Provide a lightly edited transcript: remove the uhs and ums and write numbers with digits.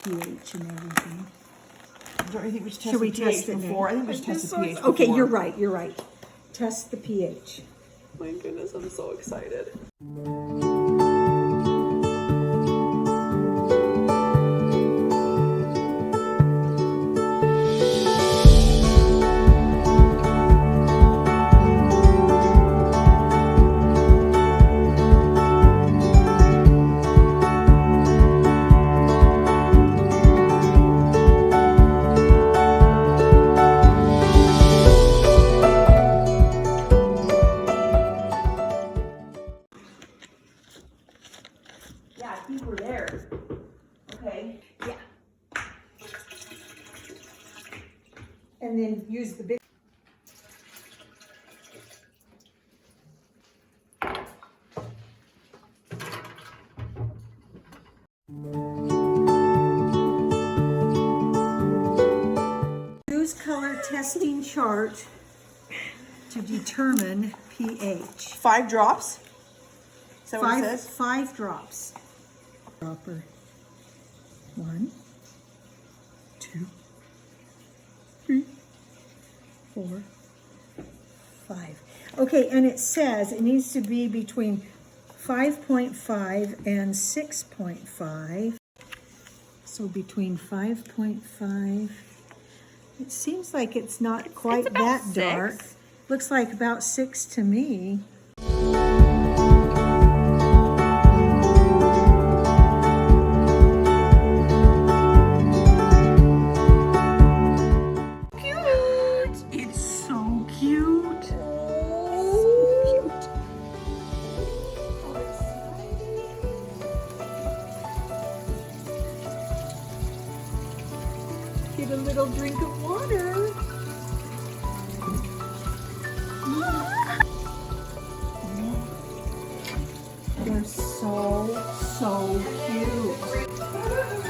pH and everything. Don't you think we should test Should we the pH test it before? now? I think we should test the pH before. Okay, you're right, you're right. Test the pH. My goodness, I'm so excited. Yeah, I think we're there. Okay. Yeah. And then use the big. Use color testing chart to determine pH. 5 drops? Is that what it says? 5 drops. Dropper. 1, 2, 3, 4, 5. Okay, and it says it needs to be between 5.5 and 6.5. So between 5.5. It seems like it's not quite that dark. Looks like about 6 to me. It's so cute. So cute. Get a little drink of water. They're so cute.